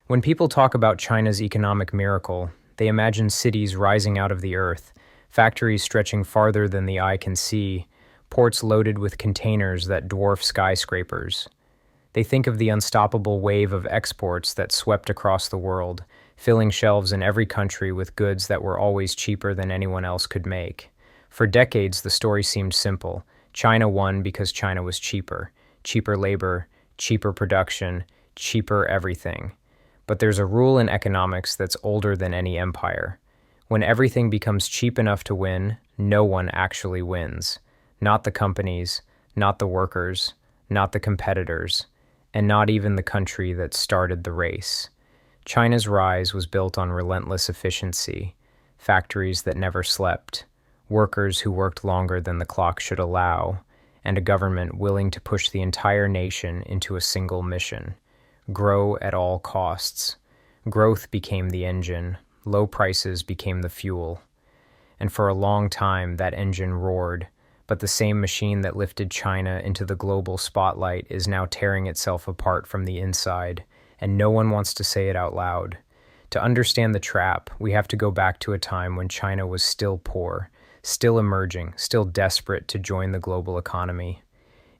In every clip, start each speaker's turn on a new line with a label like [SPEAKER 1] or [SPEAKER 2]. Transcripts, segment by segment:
[SPEAKER 1] When people talk about China's economic miracle, they imagine cities rising out of the earth, factories stretching farther than the eye can see, ports loaded with containers that dwarf skyscrapers. They think of the unstoppable wave of exports that swept across the world, filling shelves in every country with goods that were always cheaper than anyone else could make. For decades, the story seemed simple. China won because China was cheaper. Cheaper labor, cheaper production, cheaper everything. But there's a rule in economics that's older than any empire. When everything becomes cheap enough to win, no one actually wins. Not the companies, not the workers, not the competitors, and not even the country that started the race. China's rise was built on relentless efficiency, factories that never slept, workers who worked longer than the clock should allow, and a government willing to push the entire nation into a single mission: grow at all costs. Growth became the engine, low prices became the fuel. And for a long time, that engine roared, but the same machine that lifted China into the global spotlight is now tearing itself apart from the inside, and no one wants to say it out loud. To understand the trap, we have to go back to a time when China was still poor, still emerging, still desperate to join the global economy.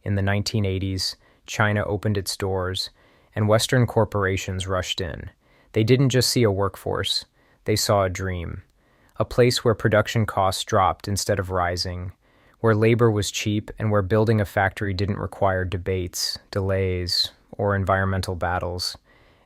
[SPEAKER 1] In the 1980s, China opened its doors, and Western corporations rushed in. They didn't just see a workforce, they saw a dream. A place where production costs dropped instead of rising, where labor was cheap and where building a factory didn't require debates, delays, or environmental battles.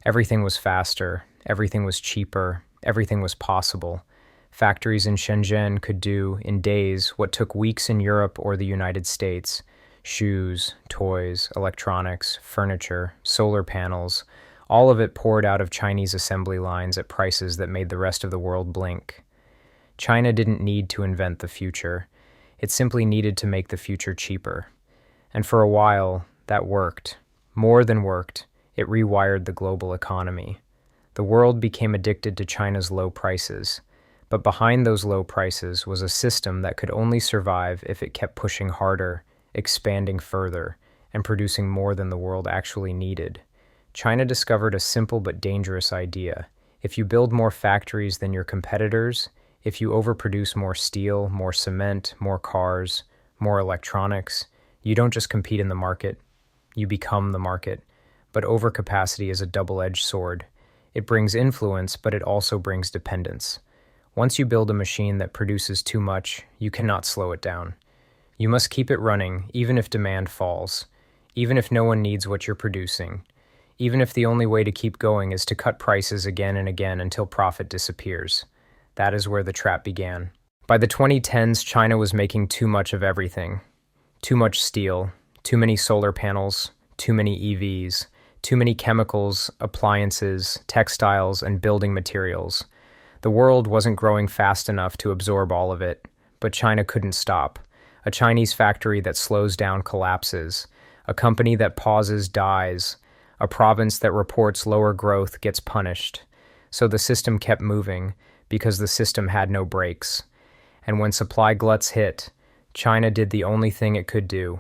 [SPEAKER 1] Everything was faster, everything was cheaper, everything was possible. Factories in Shenzhen could do, in days, what took weeks in Europe or the United States. Shoes, toys, electronics, furniture, solar panels, all of it poured out of Chinese assembly lines at prices that made the rest of the world blink. China didn't need to invent the future. It simply needed to make the future cheaper. And for a while, that worked. More than worked, it rewired the global economy. The world became addicted to China's low prices. But behind those low prices was a system that could only survive if it kept pushing harder, expanding further, and producing more than the world actually needed. China discovered a simple but dangerous idea. If you build more factories than your competitors, if you overproduce more steel, more cement, more cars, more electronics, you don't just compete in the market, you become the market. But overcapacity is a double-edged sword. It brings influence, but it also brings dependence. Once you build a machine that produces too much, you cannot slow it down. You must keep it running, even if demand falls, even if no one needs what you're producing, even if the only way to keep going is to cut prices again and again until profit disappears. That is where the trap began. By the 2010s, China was making too much of everything. Too much steel, too many solar panels, too many EVs, too many chemicals, appliances, textiles, and building materials. The world wasn't growing fast enough to absorb all of it, but China couldn't stop. A Chinese factory that slows down collapses. A company that pauses dies. A province that reports lower growth gets punished. So the system kept moving because the system had no brakes. And when supply gluts hit, China did the only thing it could do: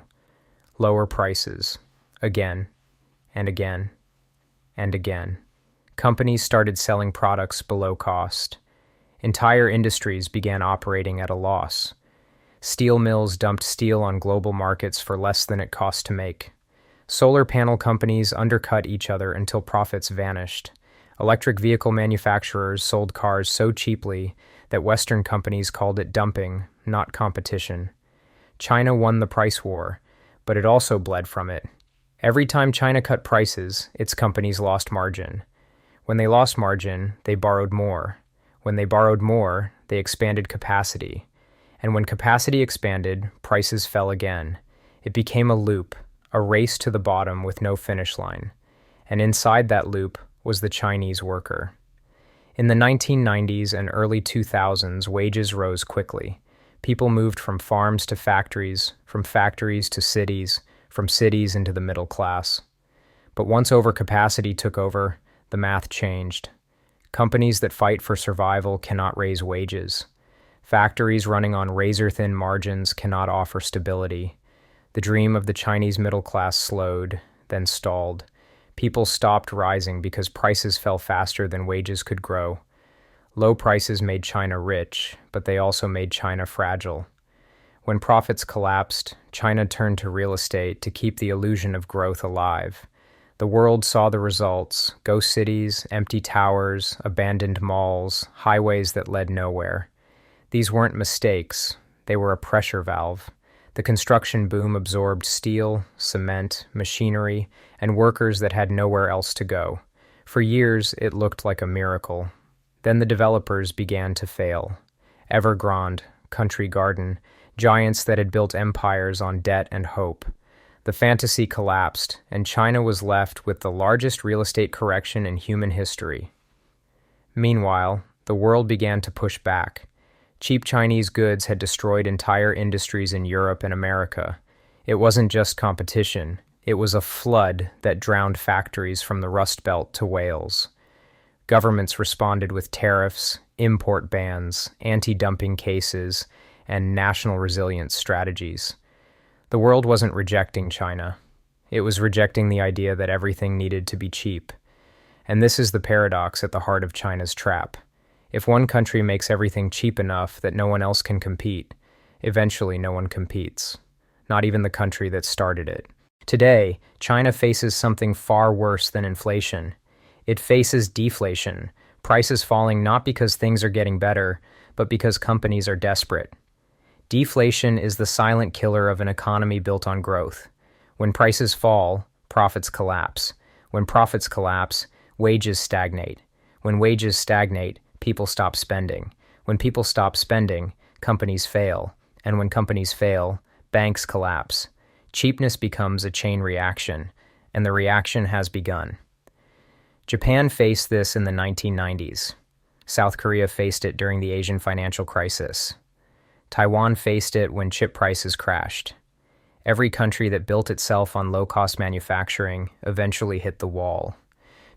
[SPEAKER 1] lower prices. Again, and again, and again. Companies started selling products below cost. Entire industries began operating at a loss. Steel mills dumped steel on global markets for less than it cost to make. Solar panel companies undercut each other until profits vanished. Electric vehicle manufacturers sold cars so cheaply that Western companies called it dumping, not competition. China won the price war, but it also bled from it. Every time China cut prices, its companies lost margin. When they lost margin, they borrowed more. When they borrowed more, they expanded capacity. And when capacity expanded, prices fell again. It became a loop, a race to the bottom with no finish line. And inside that loop was the Chinese worker. In the 1990s and early 2000s, wages rose quickly. People moved from farms to factories, from factories to cities, from cities into the middle class. But once overcapacity took over, the math changed. Companies that fight for survival cannot raise wages. Factories running on razor-thin margins cannot offer stability. The dream of the Chinese middle class slowed, then stalled, People stopped rising because prices fell faster than wages could grow. Low prices made China rich, but they also made China fragile. When profits collapsed, China turned to real estate to keep the illusion of growth alive. The world saw the results: ghost cities, empty towers, abandoned malls, highways that led nowhere. These weren't mistakes, they were a pressure valve. The construction boom absorbed steel, cement, machinery, and workers that had nowhere else to go. For years, it looked like a miracle. Then the developers began to fail. Evergrande, Country Garden, giants that had built empires on debt and hope. The fantasy collapsed, and China was left with the largest real estate correction in human history. Meanwhile, the world began to push back. Cheap Chinese goods had destroyed entire industries in Europe and America. It wasn't just competition, it was a flood that drowned factories from the Rust Belt to Wales. Governments responded with tariffs, import bans, anti-dumping cases, and national resilience strategies. The world wasn't rejecting China. It was rejecting the idea that everything needed to be cheap. And this is the paradox at the heart of China's trap. If one country makes everything cheap enough that no one else can compete, eventually no one competes. Not even the country that started it. Today, China faces something far worse than inflation. It faces deflation, prices falling not because things are getting better, but because companies are desperate. Deflation is the silent killer of an economy built on growth. When prices fall, profits collapse. When profits collapse, wages stagnate. When wages stagnate, people stop spending. When people stop spending, companies fail. And when companies fail, banks collapse. Cheapness becomes a chain reaction, and the reaction has begun. Japan faced this in the 1990s. South Korea faced it during the Asian financial crisis. Taiwan faced it when chip prices crashed. Every country that built itself on low-cost manufacturing eventually hit the wall.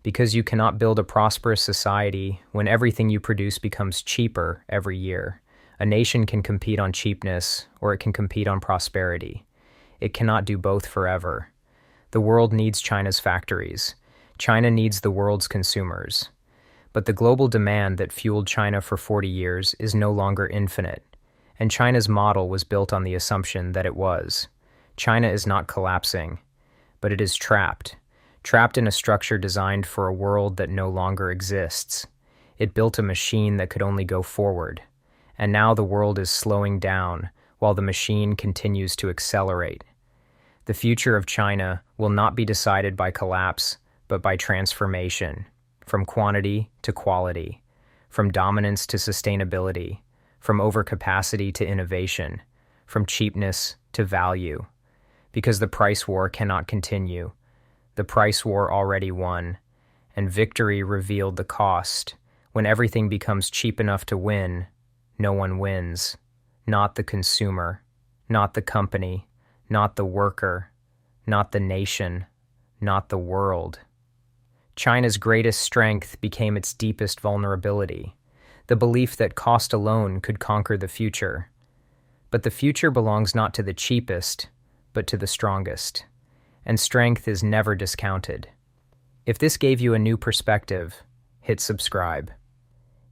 [SPEAKER 1] Because you cannot build a prosperous society when everything you produce becomes cheaper every year. A nation can compete on cheapness, or it can compete on prosperity. It cannot do both forever. The world needs China's factories. China needs the world's consumers. But the global demand that fueled China for 40 years is no longer infinite. And China's model was built on the assumption that it was. China is not collapsing, but it is trapped in a structure designed for a world that no longer exists. It built a machine that could only go forward, and now the world is slowing down while the machine continues to accelerate. The future of China will not be decided by collapse, but by transformation, from quantity to quality, from dominance to sustainability, from overcapacity to innovation, from cheapness to value. Because the price war cannot continue. The price war already won, and victory revealed the cost. When everything becomes cheap enough to win, no one wins. Not the consumer, not the company, not the worker, not the nation, not the world. China's greatest strength became its deepest vulnerability. The belief that cost alone could conquer the future. But the future belongs not to the cheapest, but to the strongest. And strength is never discounted. If this gave you a new perspective, hit subscribe.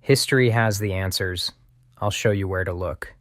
[SPEAKER 1] History has the answers. I'll show you where to look.